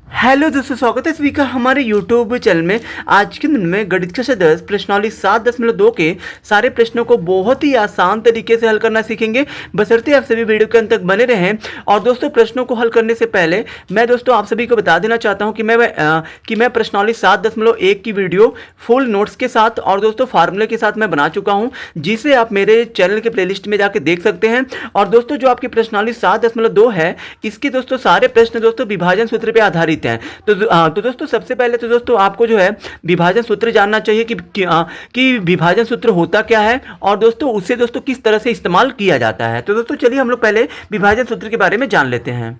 Hello दोस्तों, स्वागत है सभी का हमारे यूट्यूब चैनल में। आज के दिन में गणित कक्षा 10 प्रश्नावली 7.2 के सारे प्रश्नों को बहुत ही आसान तरीके से हल करना सीखेंगे। बशर्ते आप सभी वीडियो के अंत तक बने रहें। और दोस्तों, प्रश्नों को हल करने से पहले मैं दोस्तों आप सभी को बता देना चाहता हूं कि मैं प्रश्नावली 7.1 की वीडियो फुल नोट्स के साथ और दोस्तों फार्मूले के साथ मैं बना चुका हूँ, जिसे आप मेरे चैनल के प्लेलिस्ट में जाकर देख सकते हैं। और दोस्तों, जो आपकी प्रश्नावली 7.2 है, इसके दोस्तों सारे प्रश्न दोस्तों विभाजन सूत्र पर आधारित हैं। तो दोस्तों, सबसे पहले तो दोस्तों आपको जो है विभाजन सूत्र जानना चाहिए कि विभाजन सूत्र होता क्या है और दोस्तों उसे दोस्तों किस तरह से इस्तेमाल किया जाता है। तो दोस्तों चलिए हम लोग पहले विभाजन सूत्र के बारे में जान लेते हैं।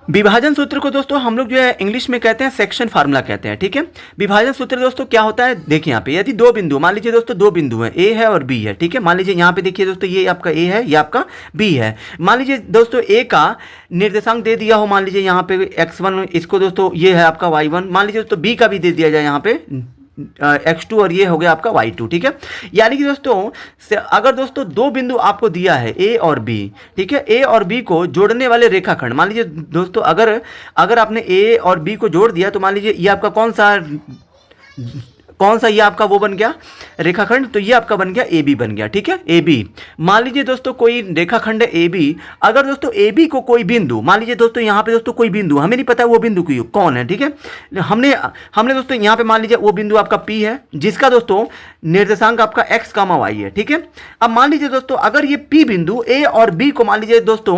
विभाजन सूत्र को दोस्तों हम लोग जो है इंग्लिश में कहते हैं सेक्शन फार्मूला कहते हैं। ठीक है, विभाजन सूत्र दोस्तों क्या होता है, देखिए यहाँ पे यदि दो बिंदु, मान लीजिए दोस्तों दो बिंदु हैं, ए है और बी है। ठीक है, मान लीजिए यहाँ पे देखिए दोस्तों, ये आपका ए है, ये आपका बी है। मान लीजिए दोस्तों ए का निर्देशांक दे दिया हो, मान लीजिए यहाँ पे x1, इसको दोस्तों ये है आपका y1। मान लीजिए दोस्तों बी का भी दे दिया जाए यहाँ पे x2 और ये हो गया आपका y2। ठीक है, यानी कि दोस्तों अगर दोस्तों दो बिंदु आपको दिया है a और b, ठीक है, a और b को जोड़ने वाले रेखाखंड, मान लीजिए दोस्तों अगर आपने a और b को जोड़ दिया तो मान लीजिए ये आपका कौन सा ये आपका वो बन गया रेखाखंड, तो ये आपका बन गया ए बी बन गया। ठीक है, ए बी। मान लीजिए दोस्तों कोई रेखाखंड है ए बी, अगर दोस्तों ए बी को कोई बिंदु, मान लीजिए दोस्तों यहाँ पे दोस्तों कोई बिंदु, हमें नहीं पता वो बिंदु कौन है। ठीक है, हमने दोस्तों यहाँ पे मान लीजिए वो बिंदु आपका पी है, जिसका दोस्तों निर्देशांक आपका एक्स कामा वाई है। ठीक है, अब मान लीजिए दोस्तों अगर ये पी बिंदु ए और बी को मान लीजिए दोस्तों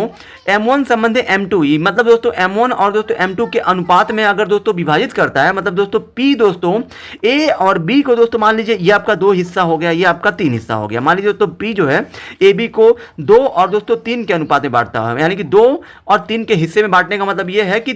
m1 संबंधी m2, मतलब दोस्तों m1 और दोस्तों m2 के अनुपात में अगर दोस्तों विभाजित करता है, मतलब दोस्तों p दोस्तों a और b को दोस्तों मान लीजिए ये आपका 2 हिस्सा हो गया, ये आपका 3 हिस्सा हो गया। मान लीजिए दोस्तों p जो है ए बी को 2 और दोस्तों 3 के अनुपात में बांटता है, यानी कि 2 और 3 के हिस्से में बांटने का मतलब ये है कि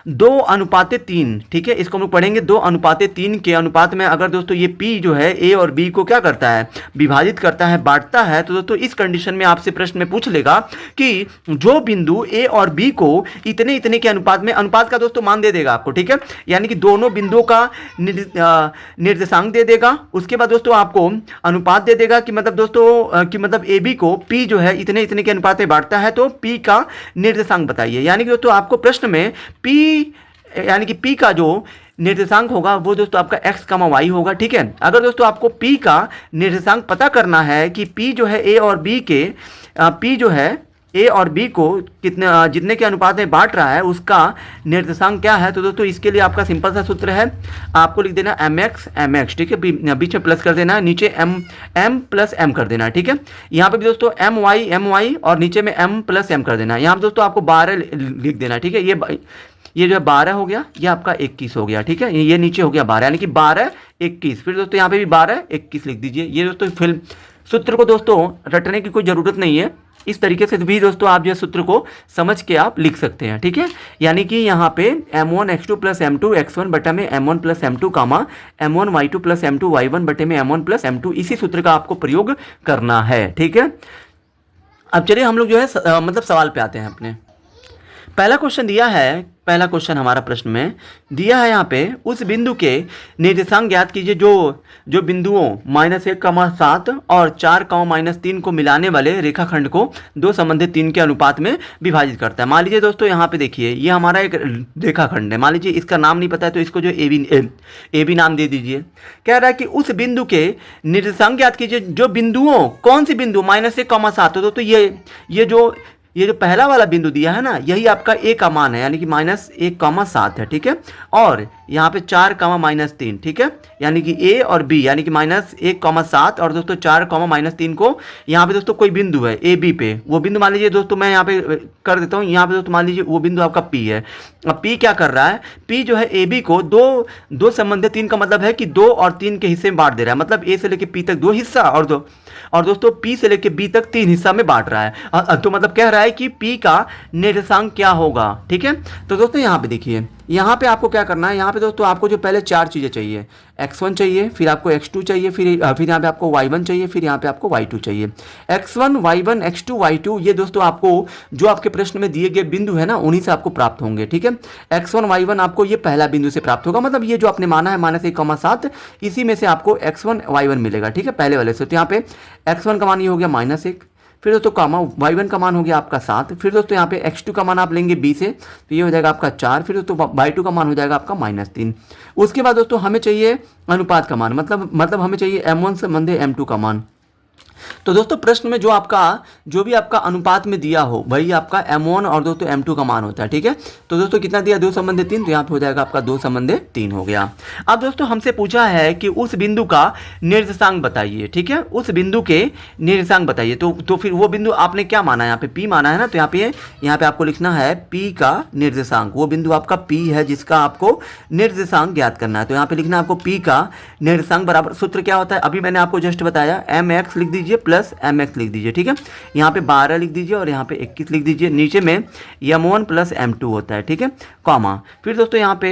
2 अनुपाते 3। ठीक है, इसको हम लोग पढ़ेंगे 2 अनुपाते 3 के अनुपात में अगर दोस्तों ये P जो है A और B को क्या करता है, विभाजित करता है, बांटता है। तो दोस्तों इस कंडीशन में आपसे प्रश्न में पूछ लेगा कि जो बिंदु A और B को इतने इतने के अनुपात में, अनुपात का दोस्तों मान दे देगा आपको। ठीक है, यानी कि दोनों बिंदुओं का निर्देशांक दे देगा, उसके बाद दोस्तों आपको अनुपात दे देगा कि मतलब दोस्तों कि मतलब AB को P जो है इतने इतने के अनुपात में बांटता है, तो P का निर्देशांक बताइए। यानी कि दोस्तों आपको प्रश्न में यानी कि P का जो निर्देशांक होगा वो दोस्तों आपका x कामा y होगा। ठीक है, अगर दोस्तों आपको P का निर्देशांक पता करना है कि P जो है A और B के P जो है A और B को जितने के अनुपात में बांट रहा है उसका निर्देशांक क्या है, तो दोस्तों इसके लिए आपका सिंपल सा सूत्र है, आपको लिख देना mx। ठीक है, बीच में प्लस कर देना है, नीचे m प्लस m कर देना है। ठीक है, यहाँ पे भी दोस्तों my और नीचे में m प्लस m कर देना है। यहाँ पे दोस्तों आपको 12 लिख देना है। ठीक है, ये जो है 12 हो गया, ये आपका 21 हो गया। ठीक है, ये नीचे हो गया 12, यानी कि 12 21, फिर दोस्तों यहाँ पे भी 12 21 लिख दीजिए। ये दोस्तों फिर सूत्र को दोस्तों रटने की कोई ज़रूरत नहीं है, इस तरीके से भी दोस्तों आप जो सूत्र को समझ के आप लिख सकते हैं। ठीक है, यानी कि यहाँ पे m1 x2 plus m2 x1 बटा में m1 प्लस m2 कामा m1 y2 plus m2 y1 बटे में m1 प्लस m2, इसी सूत्र का आपको प्रयोग करना है। ठीक है, अब चलिए हम लोग जो है मतलब सवाल पे आते हैं अपने। पहला क्वेश्चन दिया है, पहला क्वेश्चन हमारा प्रश्न में दिया है, यहाँ पे उस बिंदु के निर्देशांक ज्ञात कीजिए जो बिंदुओं -1, 7 और 4, -3 को मिलाने वाले रेखाखंड को 2 संबंधित 3 के अनुपात में विभाजित करता है। मान लीजिए दोस्तों यहाँ पे देखिए ये हमारा एक रेखाखंड है, मान लीजिए इसका नाम नहीं पता है तो इसको जो ए बी नाम दे दीजिए। कह रहा है कि उस बिंदु के निर्देशांक ज्ञात कीजिए जो बिंदुओं, कौन सी बिंदु, -1, 7 हो, तो ये जो पहला वाला बिंदु दिया है ना, यही आपका ए का मान है, यानी कि -1, 7 है। ठीक है, और यहाँ पे 4, -3। ठीक है, यानी कि ए और बी, यानी कि -1, 7 और दोस्तों 4, -3 को यहाँ पे दोस्तों कोई बिंदु है ए बी पे, वो बिंदु मान लीजिए दोस्तों मैं यहाँ पे कर देता हूँ, यहाँ पे दोस्तों मान लीजिए वो बिंदु आपका पी है। अब पी क्या कर रहा है, पी जो है ए बी को दो संबंधित 3 का मतलब है कि 2 और 3 के हिस्से में बांट दे रहा है, मतलब ए से लेकर पी तक 2 हिस्सा और दोस्तों P से लेके B तक 3 हिस्सा में बांट रहा है। तो मतलब कह रहा है कि P का निर्देशांक क्या होगा। ठीक है, तो दोस्तों यहाँ पे देखिए, यहाँ पे आपको क्या करना है, यहाँ पे दोस्तों आपको जो पहले 4 चीज़ें चाहिए, x1 चाहिए, फिर आपको x2 चाहिए, फिर यहाँ पे आपको y1 चाहिए, फिर यहाँ पे आपको y2 चाहिए। x1 y1 x2 y2 ये दोस्तों आपको जो आपके प्रश्न में दिए गए बिंदु है ना, उन्हीं से आपको प्राप्त होंगे। ठीक है, x1 y1 आपको ये पहला बिंदु से प्राप्त होगा, मतलब ये जो आपने माना है -1, 7, इसी में से आपको x1 y1 मिलेगा। ठीक है, पहले वाले से। तो यहाँ पे x1 का मान ये हो गया -1, फिर दोस्तों कामा y1 का मान हो गया आपका 7, फिर दोस्तों यहाँ पे x2 का मान आप लेंगे b से, तो ये हो जाएगा आपका 4, फिर दोस्तों y2 का मान हो जाएगा आपका -3। उसके बाद दोस्तों हमें चाहिए अनुपात का मान, मतलब हमें चाहिए m1 से बंधे m2 का मान। तो दोस्तों प्रश्न में जो भी आपका अनुपात में दिया हो वही आपका m1 और दोस्तों m2 का मान होता है, ठीक है। तो दोस्तों कितना दिया, 2 संबंधे 3, तो यहाँ पे हो जाएगा आपका 2 संबंधे 3 हो गया। अब दोस्तों हमसे पूछा है कि उस बिंदु का निर्देशांक बताइए, ठीक है, उस बिंदु के निर्देशांक बताइए। तो फिर वो बिंदु आपने क्या माना है, यहाँ पे P माना है ना, तो यहाँ पे आपको लिखना है P का निर्देशांक। वो बिंदु आपका P है जिसका आपको निर्देशांक ज्ञात करना है। तो यहाँ पे लिखना है आपको P का निर्देशांक बराबर, सूत्र क्या होता है अभी मैंने आपको जस्ट बताया, mx लिख दीजिए प्लस mx लिख दीजिए, ठीक है। यहाँ पे 12 लिख दीजिए और यहाँ पे 21 लिख दीजिए, नीचे में m1 प्लस m2 होता है, ठीक है, कॉमा। फिर दोस्तों यहाँ पे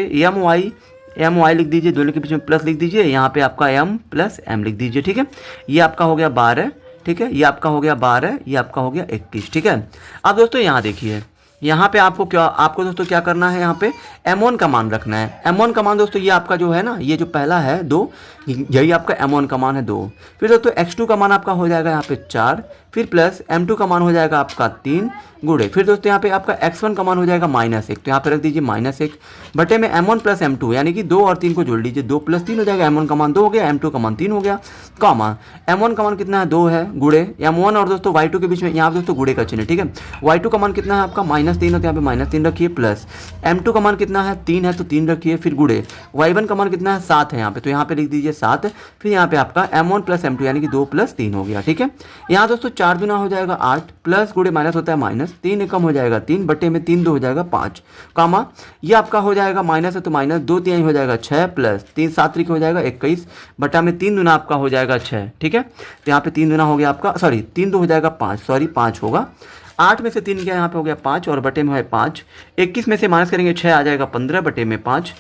my लिख दीजिए, दोनों के बीच में प्लस लिख दीजिए, यहाँ पे आपका m प्लस m लिख दीजिए, ठीक है। ये आपका हो गया 12, ठीक है, ये आपका हो गया 12, ये आपका हो गया 21, ठीक है। अब दोस्तों यहाँ देखिए, यहाँ पे आपको दोस्तों क्या करना है, यहाँ पे m1 का मान रखना है। m1 का मान दोस्तों ये आपका जो है ना, ये जो पहला है 2, यही आपका m1 का मान है 2। फिर दोस्तों x2 का मान आपका हो जाएगा यहाँ पे 4, फिर प्लस m2 का मान हो जाएगा आपका 3 गुणे, फिर दोस्तों यहाँ पे आपका x1 का मान हो जाएगा -1, तो यहाँ पे रख दीजिए -1 बटे में m1 प्लस m2, यानी कि 2 और 3 को जोड़ लीजिए, 2 प्लस 3 हो जाएगा, m1 का मान 2 हो गया, m2 का मान 3 हो गया, कॉमा। m1 का मान कितना है, 2 है, गुणे m1 और दोस्तों y2 के बीच में यहाँ पे दोस्तों गुणे का चिन्ह, ठीक है। y2 का मान कितना है आपका -3 है, तो यहाँ पे -3 रखिए, प्लस m2 का मान कितना है 3 है, तो 3 रखिए, फिर गुणे y1 का मान कितना है 7 है यहाँ पे, तो यहाँ पे लिख दीजिए 7, फिर यहाँ पे आपका m1 प्लस m2 यानी कि 2 प्लस 3 हो गया, ठीक है। यहाँ दोस्तों 4 दूना हो जाएगा 8, प्लस गुणे माइनस होता है माइनस, 3 एकम हो जाएगा 3 बटे में 3 2 हो जाएगा 5, कामा, ये आपका हो जाएगा माइनस है तो माइनस 2 3 हो जाएगा 6, प्लस 3 7 3 हो जाएगा 21 बटा में 3 दूना आपका हो जाएगा 6, ठीक है। तो यहाँ पे 3 दूना हो गया आपका, सॉरी 3 2 हो जाएगा 5, सॉरी 5 होगा, 8 में से 3 गया यहाँ पे हो गया 5 और बटे में है 5, 21 में से माइनस करेंगे 6 आ जाएगा 15 बटे में 5,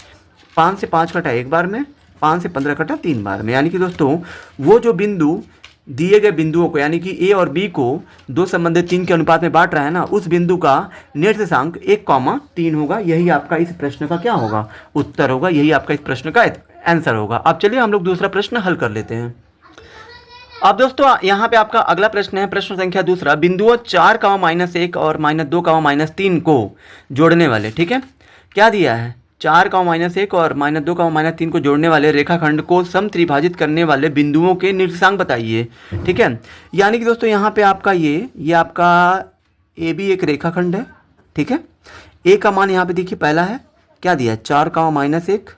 5 से 5 कटा एक बार में, 5 से 15 कटा 3 बार में, यानी कि दोस्तों वो जो बिंदु दिए गए बिंदुओं को यानी कि ए और बी को 2 संबंधे 3 के अनुपात में बांट रहा है ना, उस बिंदु का निर्देशांक 1,3 होगा। यही आपका इस प्रश्न का क्या होगा, उत्तर होगा, यही आपका इस प्रश्न का आंसर होगा। अब चलिए हम लोग दूसरा प्रश्न हल कर लेते हैं। अब दोस्तों यहाँ पे आपका अगला प्रश्न है, प्रश्न संख्या दूसरा, बिंदुओं 4, -1 और -2, -3 को जोड़ने वाले, ठीक है, क्या दिया है, 4, -1 और -2, -3 को जोड़ने वाले रेखाखंड को समत्रिभाजित करने वाले बिंदुओं के निर्देशांक बताइए, ठीक है। यानी कि दोस्तों यहाँ पे आपका ये आपका ए बी एक रेखाखंड है, ठीक है। ए का मान यहाँ पे देखिए पहला है, क्या दिया है 4, -1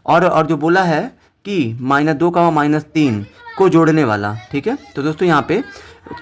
और जो बोला है कि -2, -3 को जोड़ने वाला, ठीक है। तो दोस्तों यहाँ पे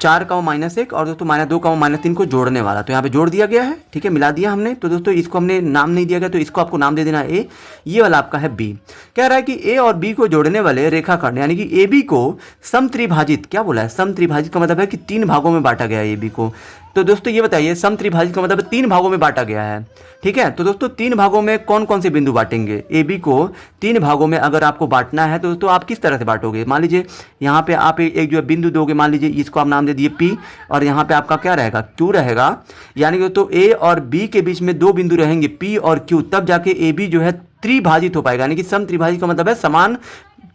4, -1 और दोस्तों -2, -3 को जोड़ने वाला, तो यहाँ पे जोड़ दिया गया है, ठीक है, मिला दिया हमने। तो दोस्तों इसको हमने नाम नहीं दिया गया, तो इसको आपको नाम दे देना है ए, ये वाला आपका है बी। कह रहा है कि ए और बी को जोड़ने वाले रेखाखंड यानी कि ए बी को समत्रिभाजित, क्या बोला है, समत्रिभाजित का मतलब है कि 3 भागों में बांटा गया है ए बी को। तो दोस्तों ये बताइए समत्रिभाजित का मतलब 3 भागों में बांटा गया है, ठीक है। तो दोस्तों 3 भागों में कौन कौन से बिंदु बांटेंगे, ए बी को 3 भागों में अगर आपको बांटना है तो दोस्तों आप किस तरह से बांटोगे। मान लीजिए यहाँ पे आप एक जो बिंदु दोगे, मान लीजिए इसको आप नाम दे दिए पी और यहाँ पे आपका क्या रहेगा, क्यू रहेगा। यानी कि दोस्तों ए और बी के बीच में 2 बिंदु रहेंगे पी और क्यू, तब जाके ए बी जो है त्रिभाजित हो पाएगा। यानी कि समत्रिभाजित का मतलब है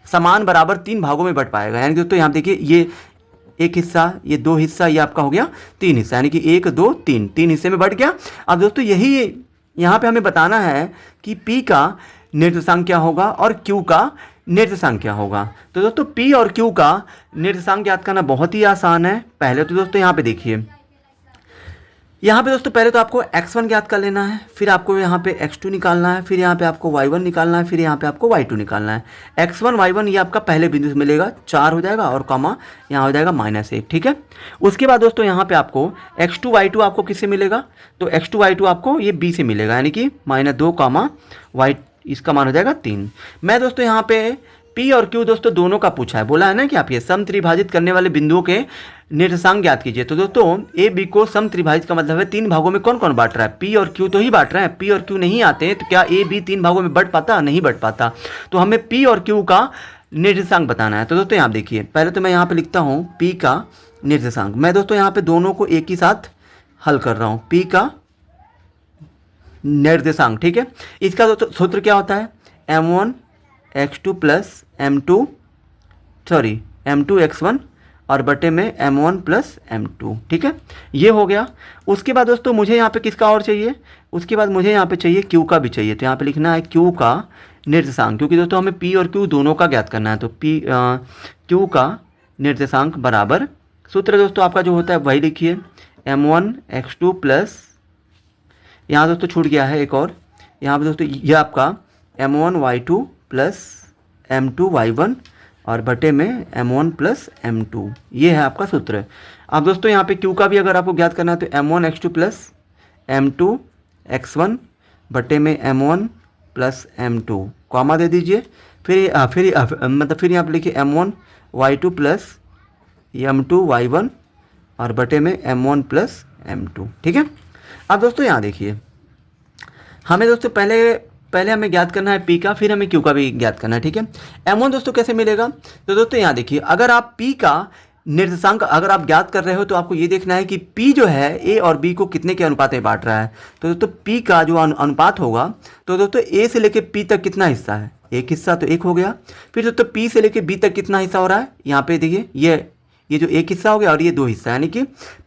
समान बराबर 3 भागों में बट पाएगा। यानी कि दोस्तों यहाँ देखिए ये एक हिस्सा, ये 2 हिस्सा, ये आपका हो गया 3 हिस्सा, यानी कि 1 2 3 हिस्से में बट गया। अब दोस्तों यही यहाँ पे हमें बताना है कि P का निर्देशांक क्या होगा और Q का निर्देशांक क्या होगा। तो दोस्तों P और Q का निर्देशांक ज्ञात करना बहुत ही आसान है। पहले तो दोस्तों यहाँ पे देखिए, यहाँ पे दोस्तों पहले तो आपको x1 ज्ञात कर लेना है, फिर आपको यहाँ पे x2 निकालना है, फिर यहाँ पे आपको y1 निकालना है, फिर यहाँ पे आपको y2 निकालना है। x1 y1 ये आपका पहले बिंदु से मिलेगा 4 हो जाएगा और कॉमा यहाँ हो जाएगा -1, ठीक है। उसके बाद दोस्तों यहाँ पे आपको x2 y2 आपको किससे मिलेगा, तो x2 y2 आपको ये b से मिलेगा, यानी कि -2, y इसका मान हो जाएगा 3। मैं दोस्तों यहाँ पे P और Q दोस्तों दोनों का पूछा है, बोला है ना कि आप ये समत्रिभाजित करने वाले बिंदुओं के निर्देशांक ज्ञात कीजिए। तो दोस्तों ए बी को समत्रिभाजित का मतलब है 3 भागों में कौन कौन बांट रहा है, P और Q तो ही बांट रहे हैं। P और Q नहीं आते तो क्या ए बी 3 भागों में बट पाता, नहीं बट पाता। तो हमें P और Q का निर्देशांक बताना है। तो दोस्तों यहाँ देखिए, पहले तो मैं यहाँ पे लिखता हूँ P का निर्देशांक। मैं दोस्तों यहाँ पे दोनों को एक ही साथ हल कर रहा हूँ, P का निर्देशांक, ठीक है। इसका दोस्तों सूत्र क्या होता है, m1 x2 plus m2 x1 और बटे में m1 प्लस m2, ठीक है, ये हो गया। उसके बाद दोस्तों मुझे यहाँ पे किसका और चाहिए, उसके बाद मुझे यहाँ पे चाहिए q का भी चाहिए। तो यहाँ पे लिखना है q का निर्देशांक, क्योंकि दोस्तों हमें p और q दोनों का ज्ञात करना है। तो q का निर्देशांक बराबर, सूत्र दोस्तों आपका जो होता है वही लिखिए, m1 x2 प्लस, यहाँ दोस्तों छूट गया है एक और, यहाँ पे दोस्तों ये आपका m1 y2 plus m2 y1 और बटे में m1 प्लस m2, ये है आपका सूत्र। अब दोस्तों यहाँ पे q का भी अगर आपको ज्ञात करना है तो m1 x2 plus m2 x1 बटे में m1 प्लस m2, कॉमा दे दीजिए। फिर यहाँ पे लिखिए m1 y2 plus m2 y1 और बटे में m1 प्लस m2, ठीक है। अब दोस्तों यहाँ देखिए, हमें दोस्तों पहले हमें ज्ञात करना है p का, फिर हमें q का भी ज्ञात करना है, ठीक है। m1 दोस्तों कैसे मिलेगा, तो दोस्तों यहाँ देखिए, अगर आप p का निर्देशांक अगर आप ज्ञात कर रहे हो तो आपको ये देखना है कि p जो है a और b को कितने के अनुपात में बांट रहा है। तो दोस्तों p का जो अनुपात होगा, तो दोस्तों a से लेके p तक कितना हिस्सा है, एक हिस्सा, तो एक हो गया। फिर दोस्तों p से लेके b तक कितना हिस्सा हो रहा है, यहाँ पे देखिए ये जो एक हिस्सा हो गया और ये दो हिस्सा, यानी कि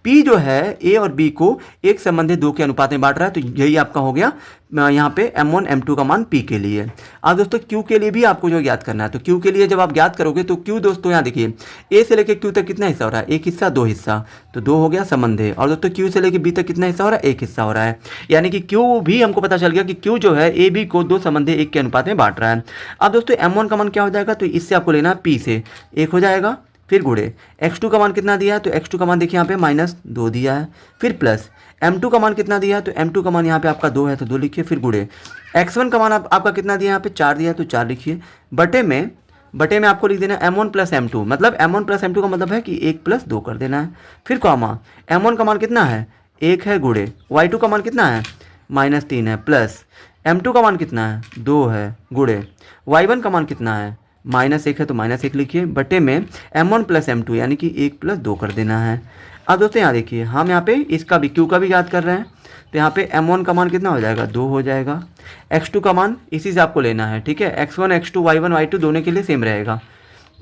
P जो है A और B को एक संबंधित दो के अनुपात में बांट रहा है। तो यही आपका हो गया यहाँ पे m1 m2 का मान P के लिए। अब दोस्तों Q के लिए भी आपको जो ज्ञात करना है, तो Q के लिए जब आप ज्ञात करोगे तो Q दोस्तों यहाँ देखिए, A से लेकर Q तक कितना हिस्सा हो रहा है, एक हिस्सा, दो हिस्सा, तो दो हो गया संबंध है। और दोस्तों Q से लेकर B तक कितना हिस्सा हो रहा है, एक हिस्सा हो रहा है, यानी कि Q भी हमको पता चल गया कि Q जो है A B को दो संबंधी एक के अनुपात में बांट रहा है। अब दोस्तों m1 का मान क्या हो जाएगा, तो इससे आपको लेना है P से एक हो जाएगा, फिर गुणे x2 का मान कितना दिया है, तो x2 का मान देखिए यहाँ पे -2 दिया है, फिर प्लस m2 का मान कितना दिया है, तो m2 का मान यहाँ पे आपका 2 है तो 2 लिखिए, फिर गुणे x1 का मान आपका कितना दिया है, यहाँ पे 4 दिया है तो 4 लिखिए, बटे में आपको लिख देना m1 प्लस m2, मतलब m1 प्लस m2 का मतलब है कि 1 प्लस 2 कर देना है, फिर कॉमा m1 का मान कितना है, 1 है, गुणे y2 का मान कितना है, -3 है, प्लस m2 का मान कितना है, 2 है, गुणे y1 का मान कितना है, -1 है तो -1 लिखिए, बटे में m1 प्लस m2 यानी कि 1 प्लस 2 कर देना है। अब दोस्तों यहाँ देखिए, हम यहाँ पे इसका भी q का भी याद कर रहे हैं, तो यहाँ पे m1 का मान कितना हो जाएगा, 2 हो जाएगा, x2 का मान इसी से आपको लेना है, ठीक है, x1 x2 y1 y2 दोनों के लिए सेम रहेगा।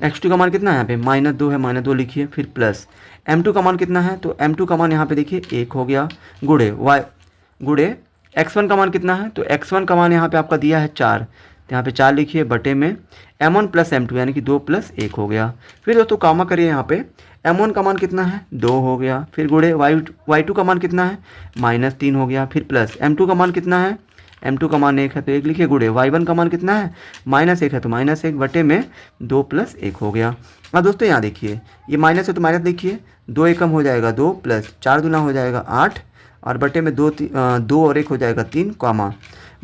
x2 का मान कितना है, यहाँ पे -2 है, -2 लिखिए, फिर प्लस m2 का मान कितना है, तो m2 का मान यहाँ पे देखिए 1 हो गया, गुणे x1 का मान कितना है, तो x1 का मान यहाँ पे आपका दिया है 4, तो यहाँ पे 4 लिखिए, बटे में m1 प्लस m2 यानी कि 2 प्लस 1 हो गया। फिर दोस्तों कॉमा करिए, यहाँ पे m1 का मान कितना है, 2 हो गया, फिर गुणे y2 का मान कितना है, -3 हो गया, फिर प्लस m2 का मान कितना है, m2 का मान 1 है तो 1 लिखिए, गुणे y1 का मान कितना है, -1 है तो -1, बटे में 2 प्लस 1 हो गया। अब दोस्तों यहाँ देखिए, ये माइनस है तो माइनस देखिए, 2 एकम हो जाएगा 2 प्लस 4 दूना हो जाएगा 8 और बटे में 2 और 1 हो जाएगा 3, कॉमा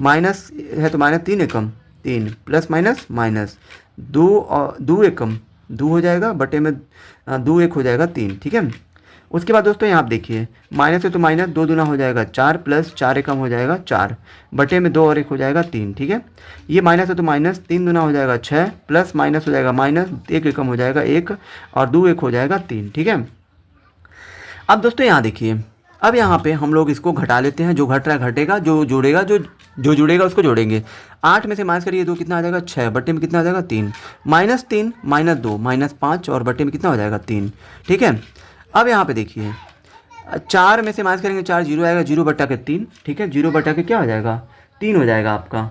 माइनस है तो -3 एकम 3 प्लस माइनस 2 एकम 2 हो जाएगा, बटे में 2 1 हो जाएगा 3, ठीक है। उसके बाद दोस्तों यहाँ आप देखिए, माइनस है तो माइनस, 2 दूना हो जाएगा 4 प्लस 4 एकम हो जाएगा 4, बटे में 2 और 1 हो जाएगा 3, ठीक है। ये माइनस है तो माइनस, 3 दूना हो जाएगा 6 प्लस माइनस हो जाएगा माइनस, 1 एकम हो जाएगा 1 और 2 1 हो जाएगा 3, ठीक है। अब दोस्तों यहाँ देखिए, अब यहाँ पे हम लोग इसको घटा लेते हैं, जो घट रहा है घटेगा, जो जुड़ेगा उसको जोड़ेंगे। 8 में से माइनस करिए 2 कितना आ जाएगा 6, बटे में कितना आ जाएगा 3, -3 -2 -5 और बटे में कितना हो जाएगा 3, ठीक है। अब यहाँ पे देखिए, 4 में से माइनस करेंगे 4, 0 आएगा, 0 बटा के 3, ठीक है, 0 बटा के क्या हो जाएगा 3 हो जाएगा आपका,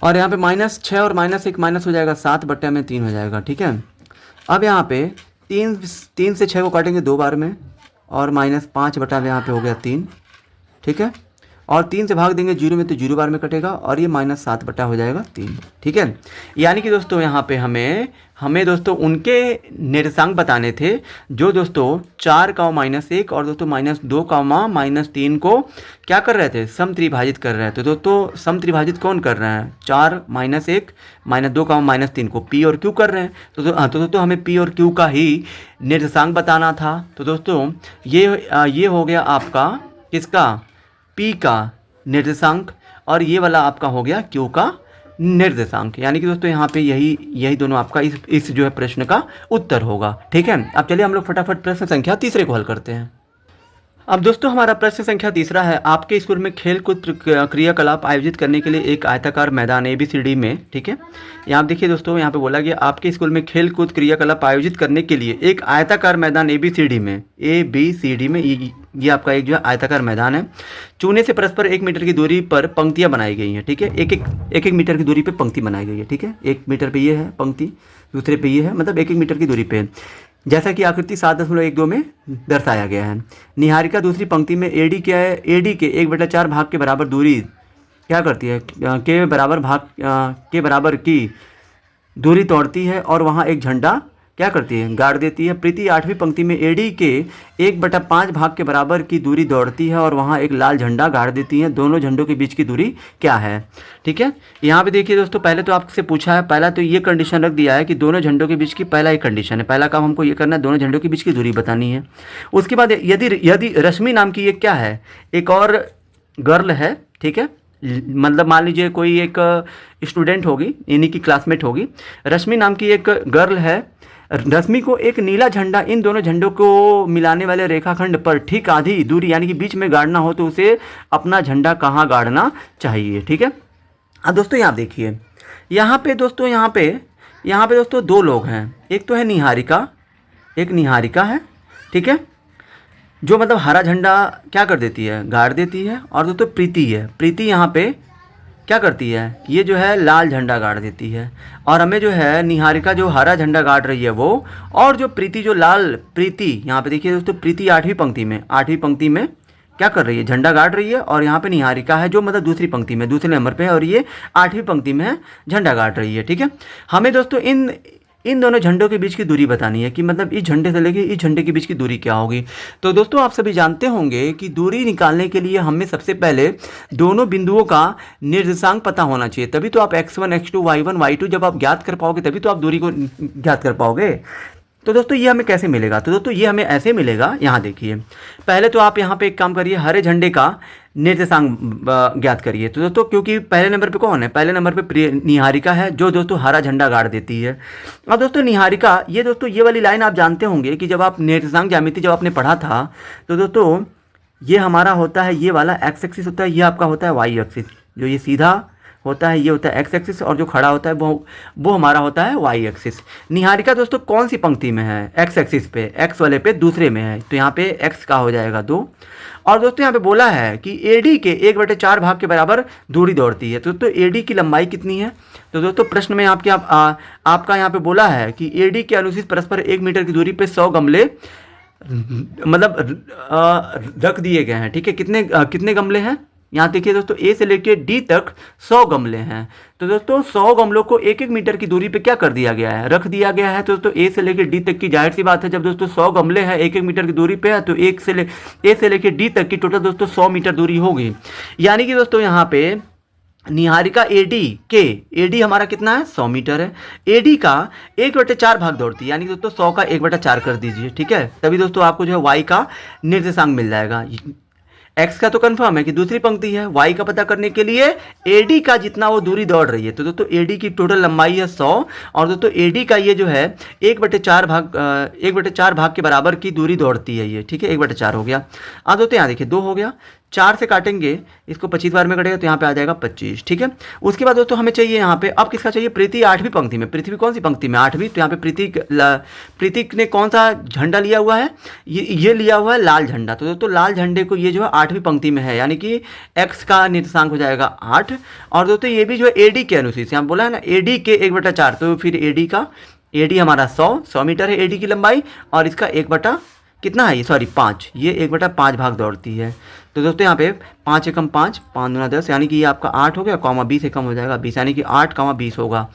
और यहाँ पे -6 और -1 माइनस हो जाएगा 7 बटे में 3 हो जाएगा, ठीक है। अब यहाँ पे 3 से 6 को काटेंगे 2 बार में और -5 बटा में यहाँ पे हो गया 3, ठीक है, और 3 से भाग देंगे 0 में तो 0 बार में कटेगा और ये -7 बटा हो जाएगा 3, ठीक है। यानी कि दोस्तों यहाँ पे हमें दोस्तों उनके निर्देशांक बताने थे जो दोस्तों 4 का -1 और दोस्तों -2 का -3 को क्या कर रहे थे, समत्रिभाजित कर रहे थे। तो दोस्तों समत्रिभाजित कौन कर रहे हैं, 4 -1 -2 का -3 को P और Q कर रहे हैं। तो दोस्तों हमें P और Q का ही निर्देशांक बताना था। तो दोस्तों ये हो गया आपका किसका, P का निर्देशांक, और ये वाला आपका हो गया Q का निर्देशांक। यानी कि दोस्तों यहाँ पे यही दोनों आपका इस जो है प्रश्न का उत्तर होगा, ठीक है। अब चलिए हम लोग फटाफट प्रश्न संख्या तीसरे को हल करते हैं। अब दोस्तों हमारा प्रश्न संख्या तीसरा है, आपके स्कूल में खेल कूद क्रियाकलाप आयोजित करने के लिए एक आयताकार मैदान ABCD में, ठीक है। यहाँ आप देखिए दोस्तों, यहाँ पे बोला गया आपके स्कूल में खेल कूद क्रियाकलाप आयोजित करने के लिए एक आयताकार मैदान ABCD में ये आपका एक जो है आयताकार मैदान है। चूने से परस्पर 1 मीटर की दूरी पर पंक्तियाँ बनाई गई हैं, ठीक है। एक मीटर की दूरी पर पंक्ति बनाई गई है, ठीक है। 1 मीटर पे ये है पंक्ति, दूसरे पे ये है, मतलब 1 मीटर की दूरी पे, जैसा कि आकृति 7.12 में दर्शाया गया है। निहारिका दूसरी पंक्ति में AD के 1/4 भाग के बराबर दूरी क्या करती है, के बराबर की दूरी तोड़ती है और वहाँ एक झंडा क्या करती है, गाड़ देती है। प्रीति 8वीं पंक्ति में AD के 1/5 भाग के बराबर की दूरी दौड़ती है और वहाँ एक लाल झंडा गाड़ देती है। दोनों झंडों के बीच की दूरी क्या है, ठीक है। यहाँ पे देखिए दोस्तों, पहले तो आपसे पूछा है, पहला तो ये कंडीशन रख दिया है कि दोनों झंडों के बीच की, पहला एक कंडीशन है, पहला काम हमको ये करना है, दोनों झंडों के बीच की दूरी बतानी है। उसके बाद यदि रश्मि नाम की एक क्या है, एक और गर्ल है, ठीक है, मतलब मान लीजिए कोई एक स्टूडेंट होगी, इन्हीं की क्लासमेट होगी, रश्मि नाम की एक गर्ल है। रश्मि को एक नीला झंडा इन दोनों झंडों को मिलाने वाले रेखाखंड पर ठीक आधी दूरी यानी कि बीच में गाड़ना हो तो उसे अपना झंडा कहाँ गाड़ना चाहिए, ठीक है। अब दोस्तों यहाँ देखिए, यहाँ पे दोस्तों 2 लोग हैं, एक तो है निहारिका, एक निहारिका है, ठीक है, जो मतलब हरा झंडा क्या कर देती है, गाड़ देती है। और दोस्तों प्रीति है, प्रीति यहाँ पे क्या करती है, ये जो है लाल झंडा गाड़ देती है। और हमें जो है निहारिका जो हरा झंडा गाड़ रही है वो, और जो प्रीति जो प्रीति यहाँ पे देखिए दोस्तों, प्रीति 8वीं पंक्ति में क्या कर रही है, झंडा गाड़ रही है। और यहाँ पे निहारिका है जो मतलब दूसरी पंक्ति में, दूसरे नंबर पे है, और ये 8वीं पंक्ति में है, झंडा गाड़ रही है, ठीक है। हमें दोस्तों इन दोनों झंडों के बीच की दूरी बतानी है कि मतलब इस झंडे से लेके इस झंडे के बीच की दूरी क्या होगी। तो दोस्तों आप सभी जानते होंगे कि दूरी निकालने के लिए हमें सबसे पहले दोनों बिंदुओं का निर्देशांक पता होना चाहिए, तभी तो आप x1 x2 y1 y2 जब आप ज्ञात कर पाओगे तभी तो आप दूरी को ज्ञात कर पाओगे। तो दोस्तों ये हमें कैसे मिलेगा, तो दोस्तों ये हमें ऐसे मिलेगा, यहाँ देखिए, पहले तो आप यहाँ पे एक काम करिए, हरे झंडे का निर्देशांक ज्ञात करिए। तो दोस्तों क्योंकि पहले नंबर पे कौन है, पहले नंबर पे निहारिका है जो दोस्तों हरा झंडा गाड़ देती है। अब दोस्तों निहारिका, ये दोस्तों ये वाली लाइन आप जानते होंगे कि जब आप निर्देशांक ज्यामिति जब आपने पढ़ा था तो दोस्तों ये हमारा होता है, ये वाला एक्स एक्सिस होता है, ये आपका होता है वाई एक्सिस, जो ये सीधा होता है ये होता है एक्स एक्सिस, और जो खड़ा होता है वो हमारा होता है वाई एक्सिस। निहारिका दोस्तों कौन सी पंक्ति में है, एक्स एक्सिस पे, एक्स वाले पे दूसरे में है, तो यहाँ पे एक्स का हो जाएगा 2। और दोस्तों यहाँ पे बोला है कि AD के 1/4 भाग के बराबर दूरी दौड़ती है। तो दोस्तों AD की लंबाई कितनी है, तो दोस्तों प्रश्न में आपका यहाँ पे बोला है कि AD के अनुचित परस्पर 1 मीटर की दूरी पे 100 गमले मतलब रख दिए गए हैं, ठीक है। कितने गमले हैं, यहाँ देखिए दोस्तों A से लेके D तक 100 गमले हैं। तो दोस्तों 100 गमलों को 1-1 मीटर की दूरी पे क्या कर दिया गया है, रख दिया गया है। तो दोस्तों A से लेके D तक की, जाहिर सी बात है, जब दोस्तों 100 गमले हैं 1-1 मीटर की दूरी पे है तो A से लेके D तक की टोटल दोस्तों 100 मीटर दूरी होगी। यानी कि दोस्तों यहाँ पे निहारिका AD हमारा कितना है, 100 मीटर है। AD का 1/4 भाग दौड़ती है, यानी दोस्तों 100 का 1/4 कर दीजिए, ठीक है। तभी दोस्तों आपको जो है Y का निर्देशांक मिल जाएगा। एक्स का तो कंफर्म है कि दूसरी पंक्ति है, वाई का पता करने के लिए AD का जितना वो दूरी दौड़ रही है, तो दोस्तों AD की टोटल लंबाई है 100, और दोस्तों AD का ये जो है 1/4 भाग के बराबर की दूरी दौड़ती है ये, ठीक है, 1/4 हो गया। अब दोस्तों यहाँ देखिए 2 हो गया, 4 से काटेंगे इसको 25 बार में कटेगा तो यहाँ पे आ जाएगा 25, ठीक है। उसके बाद दोस्तों हमें चाहिए यहाँ पे, अब किसका चाहिए, प्रीति 8वीं पंक्ति में, पृथ्वी कौन सी पंक्ति में, 8वीं, तो यहाँ पे प्रीति ने कौन सा झंडा लिया हुआ है, ये लिया हुआ है लाल झंडा। तो दोस्तों लाल झंडे को ये जो है 8वीं पंक्ति में है, यानी कि x का निर्देशांक हो जाएगा 8। और दोस्तों ये भी जो है AD के अनुसार यहाँ बोला है ना, AD के 1/4, तो फिर AD हमारा 100 मीटर है AD की लंबाई, और इसका 1 कितना है ये, सॉरी 5, ये 1/5 भाग दौड़ती है। तो दोस्तों यहाँ पे 5 एकम 5, 5 दूना 10, यानी कि ये आपका 8 हो गया, कॉमा 20 एकम हो जाएगा 20, यानी कि 8, 20 होगा।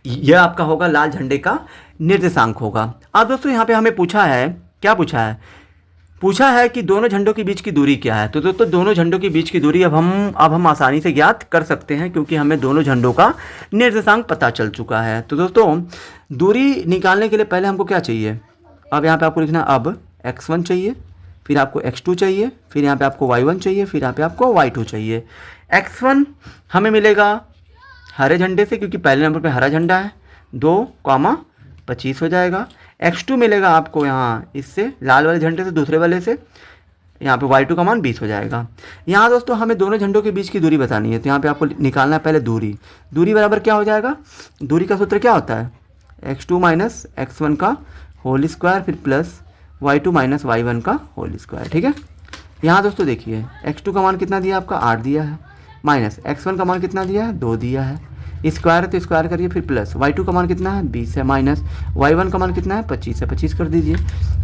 यह आपका होगा लाल झंडे का निर्देशांक होगा। अब दोस्तों यहाँ पे हमें पूछा है, क्या पूछा है कि दोनों झंडों के बीच की दूरी क्या है। तो दोस्तों दोनों झंडों के बीच की दूरी अब हम आसानी से ज्ञात कर सकते हैं, क्योंकि हमें दोनों झंडों का निर्देशांक पता चल चुका है। तो दोस्तों दूरी निकालने के लिए पहले हमको क्या चाहिए, अब यहाँ पे आपको लिखना, अब x1 चाहिए, फिर आपको x2 चाहिए, फिर यहाँ पे आपको y1 चाहिए, फिर यहाँ पे आपको y2 चाहिए। x1 हमें मिलेगा हरे झंडे से, क्योंकि पहले नंबर पे हरा झंडा है, 2, 25 हो जाएगा। x2 मिलेगा आपको यहाँ इससे, लाल वाले झंडे से, दूसरे वाले से, यहाँ पे y2 का मान 20 हो जाएगा। यहाँ दोस्तों हमें दोनों झंडों के बीच की दूरी बतानी है, तो यहाँ पे आपको निकालना है पहले दूरी। दूरी बराबर क्या हो जाएगा, दूरी का सूत्र क्या होता है, x2 माइनस x1 का होल स्क्वायर फिर प्लस y2 माइनस y1 का होल स्क्वायर। ठीक है, यहाँ दोस्तों देखिए x2 का मान कितना दिया आपका 8 दिया है, माइनस x1 का मान कितना दिया है 2 दिया है, स्क्वायर है तो स्क्वायर करिए, फिर प्लस y2 का मान कितना है 20 है, माइनस y1 का मान कितना है 25 है, 25 कर दीजिए।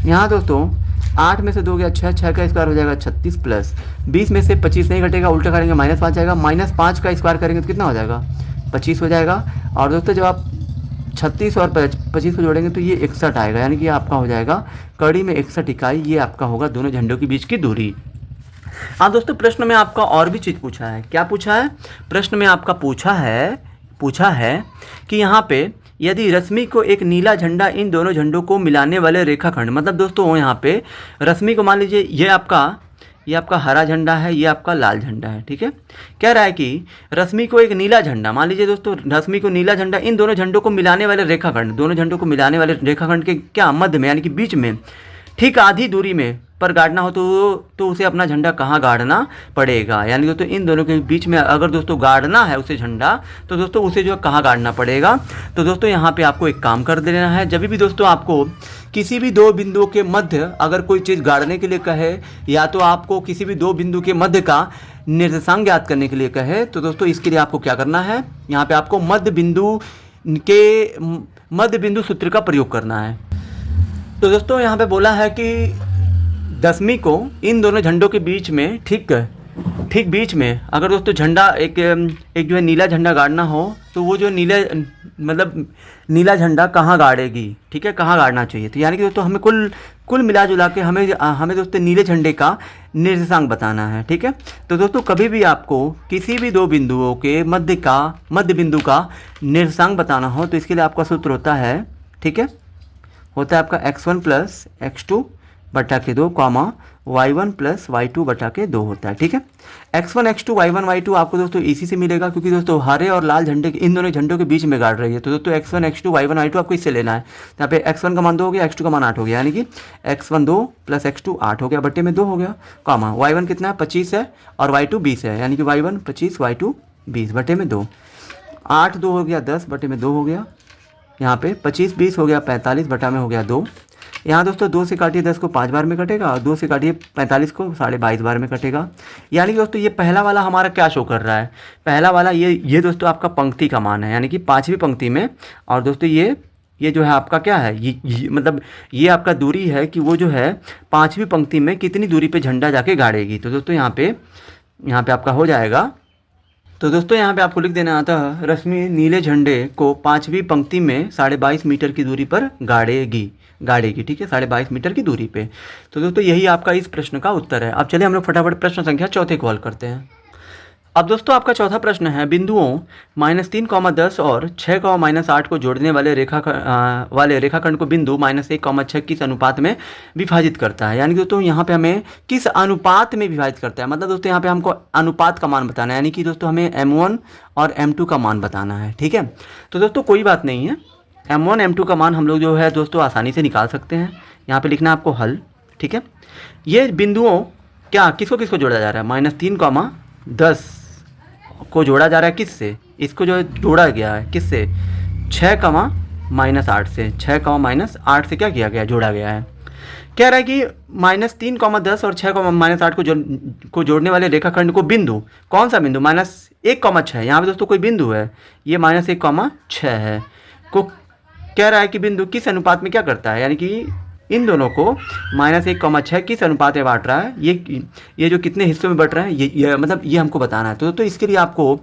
यहाँ दोस्तों 8 में से 2 गया 6, 6 का स्क्वायर हो जाएगा 36 प्लस 20 में से 25 नहीं घटेगा, उल्टा करेंगे -5 आएगा, -5 का स्क्वायर करेंगे तो कितना हो जाएगा 25 हो जाएगा। और दोस्तों जब आप 36 और 25 को जोड़ेंगे तो ये 61 आएगा, यानी कि आपका हो जाएगा कड़ी में 61 इकाई, ये आपका होगा दोनों झंडों के बीच की दूरी। हाँ दोस्तों, प्रश्न में आपका और भी चीज़ पूछा है। क्या पूछा है, प्रश्न में आपका पूछा है कि यहाँ पे यदि रश्मि को एक नीला झंडा इन दोनों झंडों को मिलाने वाले रेखाखंड, मतलब दोस्तों यहाँ पे रश्मि को मान लीजिए ये आपका हरा झंडा है, ये आपका लाल झंडा है। ठीक है, कह रहा है कि रश्मि को एक नीला झंडा, मान लीजिए दोस्तों रश्मि को नीला झंडा इन दोनों झंडों को मिलाने वाले रेखाखंड, दोनों झंडों को मिलाने वाले रेखाखंड के क्या मध्य में, यानी कि बीच में ठीक आधी दूरी में पर गाड़ना हो तो उसे अपना झंडा कहाँ गाड़ना पड़ेगा, यानी दोस्तों इन दोनों के बीच में अगर दोस्तों गाड़ना है उसे झंडा, तो दोस्तों उसे जो कहाँ गाड़ना पड़ेगा। तो दोस्तों यहाँ पे आपको एक काम कर देना है, जब भी दोस्तों आपको किसी भी दो बिंदुओं के मध्य अगर कोई चीज़ गाड़ने के लिए कहे, या तो आपको किसी भी दो बिंदु के मध्य का निर्देशांक ज्ञात करने के लिए कहे, तो दोस्तों इसके लिए आपको क्या करना है, यहाँ पे आपको मध्य बिंदु सूत्र का प्रयोग करना है। तो दोस्तों यहाँ पे बोला है कि दसवीं को इन दोनों झंडों के बीच में ठीक बीच में अगर दोस्तों झंडा एक जो है नीला झंडा गाड़ना हो, तो वो जो नीला झंडा कहाँ गाड़ेगी, ठीक है, कहाँ गाड़ना चाहिए। तो यानी कि दोस्तों हमें कुल मिला जुला के हमें दोस्तों नीले झंडे का निर्देशांक बताना है। ठीक है, तो दोस्तों कभी भी आपको किसी भी दो बिंदुओं के मध्य बिंदु का निर्देशांक बताना हो, तो इसके लिए आपका सूत्र होता है, ठीक है, होता है आपका x1 प्लस x2 बटा के 2 कॉमा y1 प्लस y2 बटा के 2 होता है। ठीक है, x1 x2 y1 y2 आपको दोस्तों इसी से मिलेगा, क्योंकि दोस्तों हरे और लाल झंडे इन दोनों झंडों के बीच में गाड़ रही है। तो दोस्तों x1 x2 y1 y2 आपको इससे लेना है। यहाँ पे x1 का मान 2 हो गया, x2 का मान 8 हो गया, यानी कि x1 2 प्लस x2 8 हो गया, बट्टे में 2 हो गया, कॉमा y1 कितना है 25 है और y2 20 है, यानी कि y1 25 y2 20 बट्टे में 2, 8 2 हो गया 10 बट्टे में 2 हो गया, यहाँ पे 25 20 हो गया 45 बटा में हो गया 2। यहाँ दोस्तों 2 से काटिए 10 को 5 बार में कटेगा और 2 से काटिए 45 को 22.5 बार में कटेगा। यानी कि दोस्तों ये पहला वाला हमारा क्या शो कर रहा है, पहला वाला ये दोस्तों आपका पंक्ति का मान है, यानी कि 5वीं पंक्ति में। और दोस्तों ये जो है आपका क्या है, ये आपका दूरी है कि वो जो है 5वीं पंक्ति में कितनी दूरी पे झंडा जाके गाड़ेगी। तो दोस्तों यहाँ पे आपका हो जाएगा, तो दोस्तों यहाँ पे आपको लिख देना आता है रश्मि नीले झंडे को 5वीं पंक्ति में 22.5 मीटर की दूरी पर गाड़ेगी। ठीक है, 22.5 मीटर की दूरी पे। तो दोस्तों यही आपका इस प्रश्न का उत्तर है। अब चलिए हम लोग फटाफट प्रश्न संख्या 4 को हल करते हैं। अब दोस्तों आपका चौथा प्रश्न है, बिंदुओं -3, 10 और 6, -8 को जोड़ने वाले रेखाखंड को बिंदु -1, 6 किस अनुपात में विभाजित करता है। यानी कि दोस्तों यहाँ पे हमें किस अनुपात में विभाजित करता है, मतलब दोस्तों यहाँ पे हमको अनुपात का मान बताना है, यानी कि दोस्तों हमें m1 और m2 का मान बताना है। ठीक है, तो दोस्तों कोई बात नहीं है, m1 m2 का मान हम लोग जो है दोस्तों आसानी से निकाल सकते हैं। यहाँ पे लिखना है आपको हल। ठीक है, ये बिंदुओं किसको जोड़ा जा रहा है, -3, 10 को जोड़ा जा रहा है किससे, इसको जो जोड़ा गया है किससे, 6, -8 से, 6, -8 से क्या किया गया, जोड़ा गया है। कह रहा है कि -3, 10 और 6, -8 को जोड़ने वाले रेखाखंड को बिंदु, कौन सा बिंदु, -1, 6, यहाँ पे दोस्तों कोई बिंदु है, ये -1, 6 है, को कह रहा है कि बिंदु किस अनुपात में क्या करता है, यानी कि इन दोनों को -1, 6 किस अनुपात में बांट रहा है, ये जो कितने हिस्सों में बट रहा है, ये हमको बताना है। तो इसके लिए आपको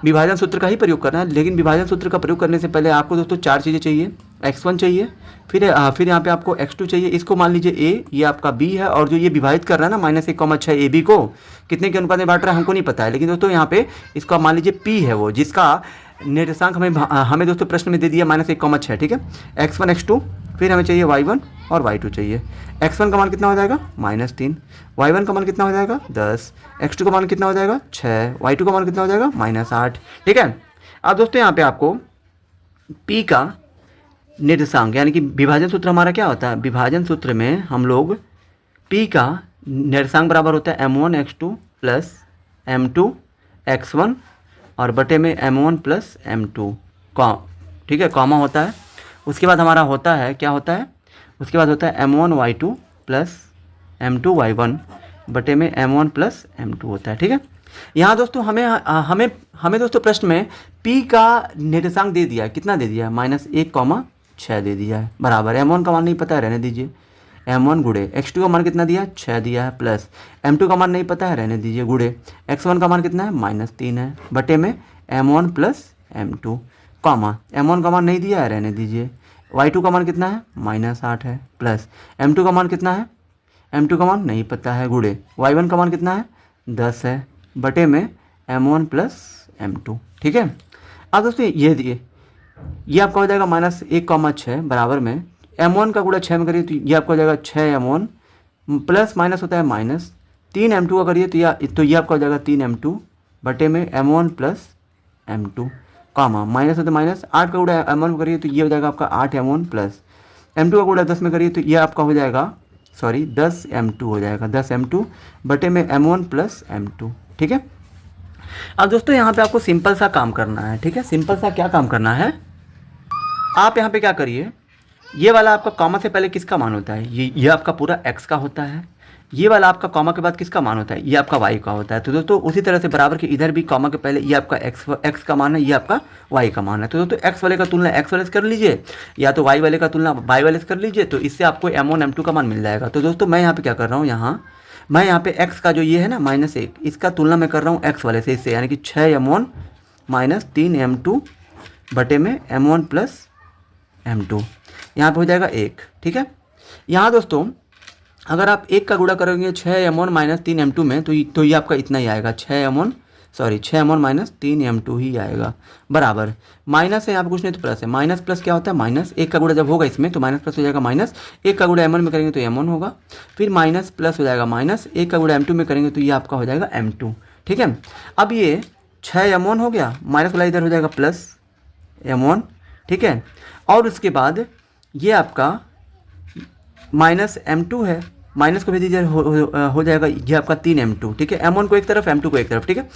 विभाजन सूत्र का ही प्रयोग करना है। लेकिन विभाजन सूत्र का प्रयोग करने से पहले आपको दोस्तों 4 चीज़ें चाहिए, x1 चाहिए, फिर यहाँ पे आपको x2 चाहिए, इसको मान लीजिए a, ये आपका b है, और जो ये विभाजित कर रहा है ना -1, 6 ab को कितने के अनुपात में बांट रहा है हमको नहीं पता है, लेकिन दोस्तों यहाँ पे इसको मान लीजिए p है वो, जिसका निर्देशांक हमें दोस्तों प्रश्न में दे दिया -1, 6। ठीक है, x1 x2, फिर हमें चाहिए y1 और y2 चाहिए। x1 का मान कितना हो जाएगा -3, y1 का मान कितना हो जाएगा 10, x2 का मान कितना हो जाएगा 6, y2 का मान कितना हो जाएगा -8। ठीक है, अब दोस्तों यहाँ पे आपको p का निर्देशांक, यानी कि विभाजन सूत्र हमारा क्या होता है, विभाजन सूत्र में हम लोग p का निर्देशांक बराबर होता है m1 x2 plus m2 x1 और बटे में m1 प्लस m2 ठीक है, कॉमा होता है। उसके बाद हमारा होता है, क्या होता है, उसके बाद होता है m1y2 प्लस m2y1 बटे में m1 प्लस m2 होता है। ठीक है, यहाँ दोस्तों हमें दोस्तों प्रश्न में p का निर्देशांक दे दिया है, कितना दे दिया है, -1,6 दे दिया है, बराबर m1 का मान नहीं पता है, रहने दीजिए, m1 गुड़े x2 का मान कितना दिया है, 6 दिया है, प्लस m2 का मान नहीं पता है, रहने दीजिए, गुड़े x1 का मान कितना है, -3 है, बटे में m1 plus m2 comma m1 का मान नहीं दिया है, रहने दीजिए, y2 का मान कितना है, -8 है, प्लस m2 का मान कितना है, m2 का मान नहीं पता है, गुड़े y1 का मान कितना है, 10 है, बटे में m1 प्लस m2। ठीक है, अब दोस्तों ये आपका हो जाएगा -1,6 बराबर में m1 का गुणा 6 में करिए तो ये आपका हो जाएगा 6m1 प्लस माइनस होता है -3m2 का करिए तो ये आपका हो जाएगा 3m2 बटे में m1 plus m2 comma minus होता है -8 का गुणा m1 करिए तो ये हो जाएगा आपका 8m1 प्लस m2 का गुणा 10 में करिए तो ये आपका हो जाएगा 10m2 हो जाएगा, 10m2 बटे में m1 प्लस m2। ठीक है, अब दोस्तों यहाँ पे आपको सिंपल सा काम करना है। ठीक है, सिंपल सा क्या काम करना है, आप यहाँ पे क्या करिए, ये वाला आपका कॉमा से पहले किसका मान होता है, ये आपका पूरा x का होता है, ये वाला आपका कॉमा के बाद किसका मान होता है, ये आपका y का होता है। तो दोस्तों उसी तरह से बराबर के इधर भी कॉमा के पहले ये आपका x का मान है, ये आपका y का मान है। तो दोस्तों x वाले का तुलना x वाले से कर लीजिए या तो y वाले का तुलना y वाले से कर लीजिए, तो इससे आपको m1 m2 का मान मिल जाएगा। तो दोस्तों मैं यहाँ पे क्या कर रहा हूँ, मैं यहाँ पे x का जो ये है ना -1, इसका तुलना मैं कर रहा हूँ x वाले से, इससे यानी कि 6m1 -3m2 बटे में m1 प्लस m2, यहाँ पे हो जाएगा 1। ठीक है, यहाँ दोस्तों अगर आप 1 का गुणा करोगे 6m1 -3m2 में तो ये आपका इतना ही आएगा, 6m1 -3m2 ही आएगा, बराबर माइनस है यहाँ पे कुछ नहीं तो प्लस है, माइनस प्लस क्या होता है, -1 का गुणा जब होगा इसमें तो माइनस प्लस हो जाएगा, -1 का गुणा m1 में करेंगे तो m1 होगा, फिर माइनस प्लस हो जाएगा, -1 का गुणा m2 में करेंगे तो ये आपका हो जाएगा m2। ठीक है, अब ये 6m1 हो गया, माइनस वाला इधर हो जाएगा प्लस m1। ठीक है, और उसके बाद ये आपका -m2 है, माइनस को भी दीजिए हो जाएगा ये आपका 3m2। ठीक है, m1 को एक तरफ m2 को एक तरफ। ठीक है,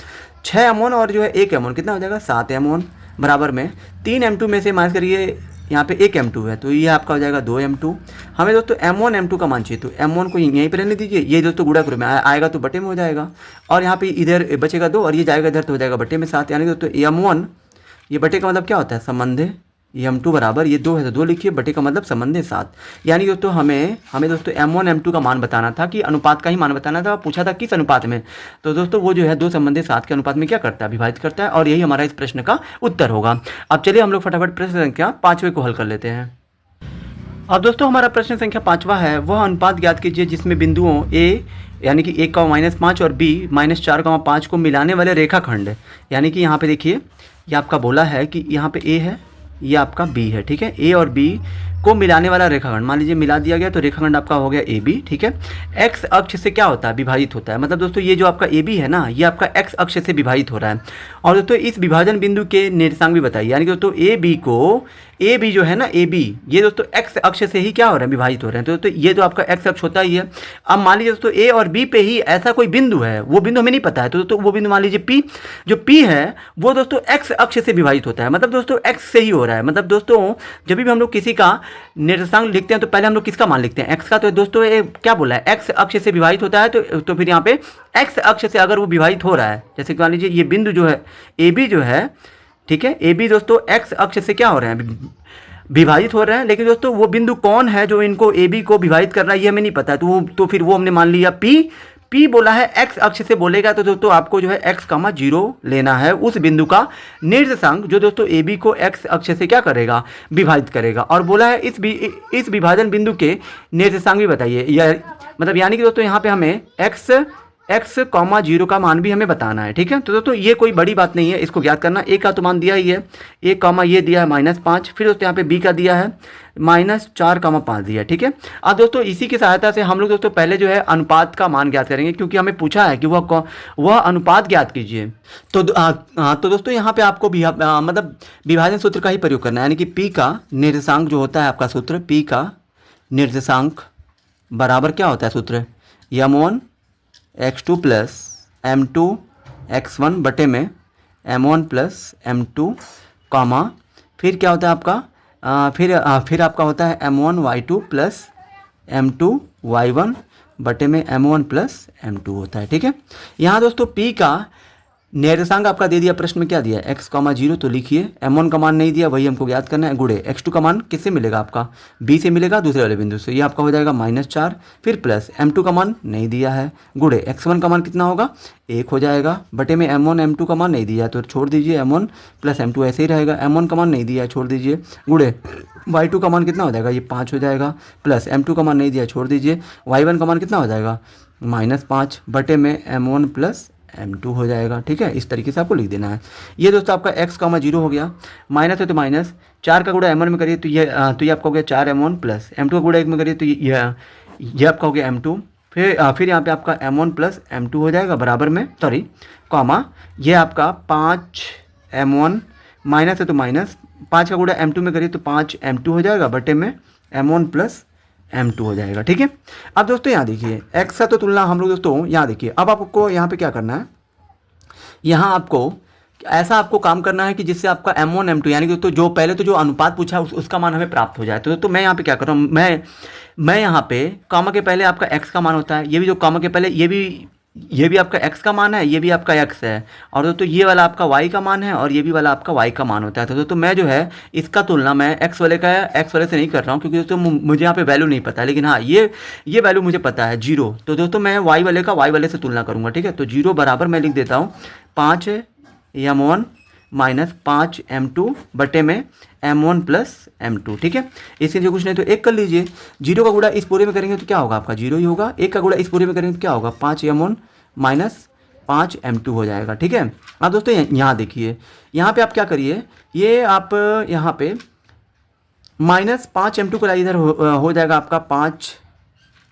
6m1 और जो है 1m1 कितना हो जाएगा 7m1 बराबर में 3m2 में से माइनस करिए यहाँ पे 1m2 है तो ये आपका हो जाएगा 2m2। हमें दोस्तों m1 m2 का मान चाहिए तो m1 को यहीं पर रहने दीजिए, ये दोस्तों गुणा करो में आएगा तो बटे में हो जाएगा, और यहाँ पे इधर बचेगा 2 और ये जाएगा इधर तो हो जाएगा बटे में 7, यानी दोस्तों m1 ये बटे का मतलब क्या होता है, संबंध है, m2 बराबर ये 2 है तो 2 लिखिए, बटे का मतलब संबंध है 7। यानी दोस्तों हमें दोस्तों m1 m2 का मान बताना था, कि अनुपात का ही मान बताना था, पूछा था किस अनुपात में, तो दोस्तों वो जो है 2 संबंध 7 के अनुपात में क्या करता है, विभाजित करता है, और यही हमारा इस प्रश्न का उत्तर होगा। अब चलिए हम लोग फटाफट प्रश्न संख्या 5वें को हल कर लेते हैं। अब दोस्तों हमारा प्रश्न संख्या 5वां है, वह अनुपात ज्ञात कीजिए जिसमें बिंदुओं a यानी कि 1,-5 और b -4,5 को मिलाने वाले रेखाखंड, यानी कि यहाँ पे देखिए ये आपका बोला है कि यहाँ पे a है, ये आपका b है। ठीक है, a और b को मिलाने वाला रेखाखंड, मान लीजिए मिला दिया गया तो रेखाखंड आपका हो गया AB। ठीक है, x अक्ष से क्या होता है, विभाजित होता है, मतलब दोस्तों ये जो आपका AB है ना, ये आपका x अक्ष से विभाजित हो रहा है। और दोस्तों इस विभाजन बिंदु के निर्देशांक भी बताइए, यानी कि दोस्तों AB जो है ना AB, ये दोस्तों x अक्ष से ही क्या हो रहा है, विभाजित हो रहे हैं। तो दोस्तों ये तो आपका x अक्ष होता ही है। अब मान लीजिए दोस्तों A और B पे ही ऐसा कोई बिंदु है, वो बिंदु हमें नहीं पता है, तो दोस्तों वो बिंदु मान लीजिए P, जो P है वो दोस्तों x अक्ष से विभाजित होता है, मतलब दोस्तों x से ही हो रहा है। मतलब दोस्तों जब भी हम लोग किसी का निर्देशांक लिखते हैं तो पहले हम लोग किसका मान लिखते हैं, x का। तो दोस्तों ये क्या बोला है, x अक्ष से विभाजित होता है, तो फिर यहाँ पे x अक्ष से अगर वो विभाजित हो रहा है, जैसे कि मान लीजिए ये बिंदु जो है AB जो है, ठीक है, AB दोस्तों x अक्ष से क्या हो रहे हैं, विभाजित हो रहा है। लेकिन दोस्तों वो बिंदु कौन है जो इनको AB को विभाजित कर रहा है ये हमें नहीं पता है, तो फिर वो हमने मान लिया P बोला है x अक्ष से बोलेगा, तो दोस्तों आपको जो है x, 0 लेना है, उस बिंदु का निर्देशांक जो दोस्तों AB को x अक्ष से क्या करेगा, विभाजित करेगा। और बोला है इस विभाजन बिंदु के निर्देशांक भी बताइए, या मतलब यानी कि दोस्तों यहाँ पे हमें x, 0 का मान भी हमें बताना है। ठीक है, तो दोस्तों ये कोई बड़ी बात नहीं है इसको ज्ञात करना। A का तो मान दिया ही है, A, ये दिया है -5, फिर दोस्तों यहाँ पे B का दिया है -4,5 दिया है। ठीक है, अब दोस्तों इसी की सहायता से हम लोग दोस्तों पहले जो है अनुपात का मान ज्ञात करेंगे, क्योंकि हमें पूछा है कि वह अनुपात ज्ञात कीजिए। तो दोस्तों यहाँ पे आपको मतलब विभाजन सूत्र का ही प्रयोग करना है, यानी कि P का निर्देशांक जो होता है आपका सूत्र, P का निर्देशांक बराबर क्या होता है सूत्र, m1 x2 plus m2 x1 बटे में m1 प्लस m2 कॉमा फिर क्या होता है आपका फिर आपका होता है m1 y2 plus m2 y1 बटे में m1 प्लस m2 होता है। ठीक है, यहाँ दोस्तों p का निर्देशांक आपका दे दिया, प्रश्न में क्या दिया है x, 0, तो लिखिए m1 का मान नहीं दिया, वही हमको ज्ञात करना है, गुड़े x2 का मान किससे मिलेगा आपका b से मिलेगा, दूसरे वाले बिंदु से, ये आपका हो जाएगा -4, फिर प्लस m2 का मान नहीं दिया है, गुड़े x1 का मान कितना होगा 1 हो जाएगा, बटे में m1 m2 का मान नहीं दिया है तो छोड़ दीजिए, m1 प्लस m2 ऐसे ही रहेगा, m1 का मान नहीं दिया है छोड़ दीजिए, गुड़े y2 का मान कितना हो जाएगा, ये 5 हो जाएगा, प्लस m2 का मान नहीं दिया छोड़ दीजिए, y1 का मान कितना हो जाएगा -5 बटे में m1 प्लस m2 हो जाएगा। ठीक है, इस तरीके से आपको लिख देना है। ये दोस्तों आपका x, 0 हो गया, माइनस है तो माइनस, 4 का गुणा m1 में करिए तो ये आपका हो गया 4m1 प्लस m2 का गुणा 1 में करिए तो ये आपका हो गया m2, फिर यहाँ पे आपका m1 प्लस m2 हो जाएगा बराबर में कॉमा ये आपका 5m1 माइनस है तो माइनस, 5 का गुणा m2 में करिए तो 5m2 हो जाएगा बटे में m1 प्लस m2 हो जाएगा। ठीक है, अब दोस्तों यहाँ देखिए x का तो तुलना हम लोग दोस्तों यहाँ देखिए, अब आपको यहाँ पे क्या करना है, यहाँ आपको ऐसा आपको काम करना है कि जिससे आपका m1 m2 यानी कि दोस्तों जो पहले तो जो अनुपात पूछा उसका मान हमें प्राप्त हो जाए। तो दोस्तों मैं यहाँ पे क्या कर रहा हूँ, मैं यहाँ पे कॉमा के पहले आपका x का मान होता है, ये भी जो कॉमा के पहले ये भी आपका x का मान है, ये भी आपका x है, और दोस्तों ये वाला आपका y का मान है और ये भी वाला आपका y का मान होता है। तो दोस्तों मैं जो है इसका तुलना मैं x वाले से नहीं कर रहा हूँ क्योंकि दोस्तों मुझे यहाँ पे वैल्यू नहीं पता है, लेकिन हाँ ये वैल्यू मुझे पता है 0, तो दोस्तों मैं y वाले का y वाले से तुलना करूँगा। ठीक है, तो 0 बराबर मैं लिख देता हूँ 5m1 माइनस 5m2 बटे में m1 प्लस m2। ठीक है, इसके लिए कुछ नहीं तो 1 कर लीजिए, 0 का गुणा इस पूरे में करेंगे तो क्या होगा आपका 0 ही होगा, 1 का गुणा इस पूरे में करेंगे तो क्या होगा 5m1 माइनस 5m2 हो जाएगा। ठीक है, अब दोस्तों यहाँ देखिए, यहाँ पे आप क्या करिए, ये आप यहाँ पे -5m2 को इधर हो जाएगा आपका 5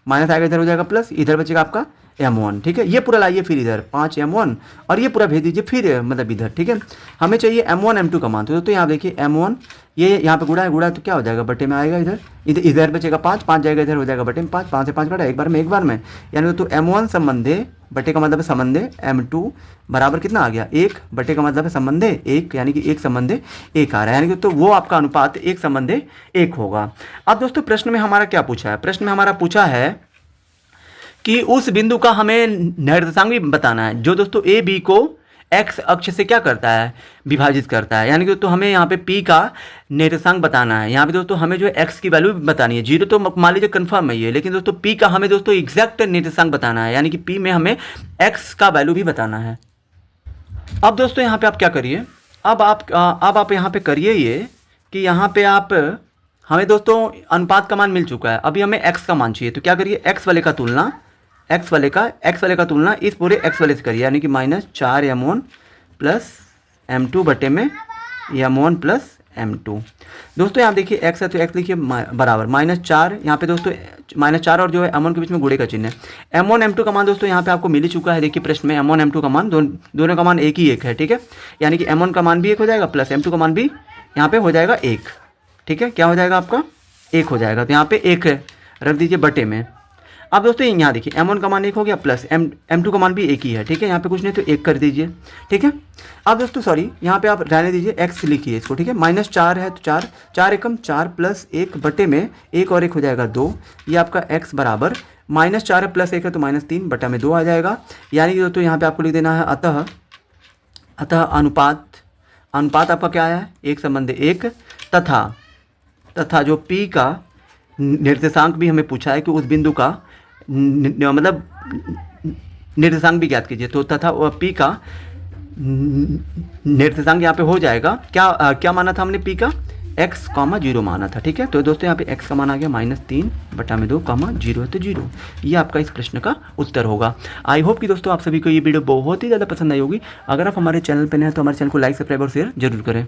माइनस आएगा इधर हो जाएगा प्लस, इधर बचेगा आपका m1। ठीक है, ये पूरा लाइए फिर इधर 5m1 और ये पूरा भेज दीजिए फिर मतलब इधर। ठीक है, हमें चाहिए m1 m2 का मान, तो यहाँ देखिए m1 ये यहाँ पे गुणा है तो क्या हो जाएगा बटे में आएगा इधर बचेगा 5 जाएगा इधर हो जाएगा बटे में 5 से 5 घटा एक बार में यानी तो m1 संबंधे बटे का मतलब है संबंधे m2 बराबर कितना आ गया 1 बटे का मतलब है संबंधे 1 यानी कि 1 संबंधे 1 आ रहा है, यानी कि तो वो आपका अनुपात 1 संबंधे 1 होगा। अब दोस्तों प्रश्न में हमारा क्या पूछा है, प्रश्न में हमारा पूछा है कि उस बिंदु का हमें निर्देशांक भी बताना है जो दोस्तों ए बी को x अक्ष से क्या करता है विभाजित करता है, यानी कि दोस्तों हमें यहाँ पे p का निर्देशांक बताना है। यहाँ पे दोस्तों हमें जो है x की वैल्यू बतानी है, 0 तो मान लीजिए कन्फर्म है ये, लेकिन दोस्तों p का हमें दोस्तों एग्जैक्ट निर्देशांक बताना है, यानी कि p में हमें x का वैल्यू भी बताना है। अब दोस्तों यहाँ पे आप क्या करिए, अब आप यहाँ पे करिए ये कि यहाँ पे आप हमें दोस्तों अनुपात का मान मिल चुका है, अभी हमें x का मान चाहिए, तो क्या करिए x वाले का तुलना इस पूरे x वाले से करिए, यानी कि -4m1 प्लस m2 बटे में m1 प्लस m2। दोस्तों यहाँ देखिए x है तो x लिखिए बराबर -4, यहाँ पे दोस्तों -4 और जो है m1 के बीच में गुणे का चिन्ह है। m1 m2 का मान दोस्तों यहाँ पे आपको मिल ही चुका है, देखिए प्रश्न में m1 m2 का मान दोनों का मान एक ही एक है। ठीक है, यानी कि m1 का मान भी 1 हो जाएगा प्लस m2 का मान भी यहाँ पे हो जाएगा 1। ठीक है, क्या हो जाएगा आपका 1 हो जाएगा, तो यहाँ पे 1 रख दीजिए बटे में। अब दोस्तों यहाँ देखिए m1 का मान 1 हो गया प्लस m2 का मान भी 1 ही है। ठीक है, यहाँ पे कुछ नहीं तो 1 कर दीजिए। ठीक है, अब दोस्तों सॉरी यहाँ पे आप रहने दीजिए, x लिखिए इसको। ठीक है, -4 है तो 4 एकम 4 प्लस 1 बटे में 1 और 1 हो जाएगा 2, ये आपका x बराबर -4 प्लस 1 है तो -3 बटा में 2 आ जाएगा, यानी कि दोस्तों यहाँ पे आपको लिख देना है अतः अनुपात आपका क्या है 1 संबंध 1 तथा जो p का निर्देशांक भी हमें पूछा है कि उस बिंदु का मतलब निर्देशांक भी ज्ञात कीजिए, तो तथा p का निर्देशांक यहाँ पे हो जाएगा क्या माना था हमने p का x, 0 माना था। ठीक है, तो दोस्तों यहाँ पे x का मान आ गया -3 बटा में 2, 0 है तो 0, ये आपका इस प्रश्न का उत्तर होगा। आई होप कि दोस्तों आप सभी को ये वीडियो बहुत ही ज़्यादा पसंद आई होगी। अगर आप हमारे चैनल पर नए हैं तो हमारे चैनल को लाइक, सब्सक्राइब और शेयर जरूर करें।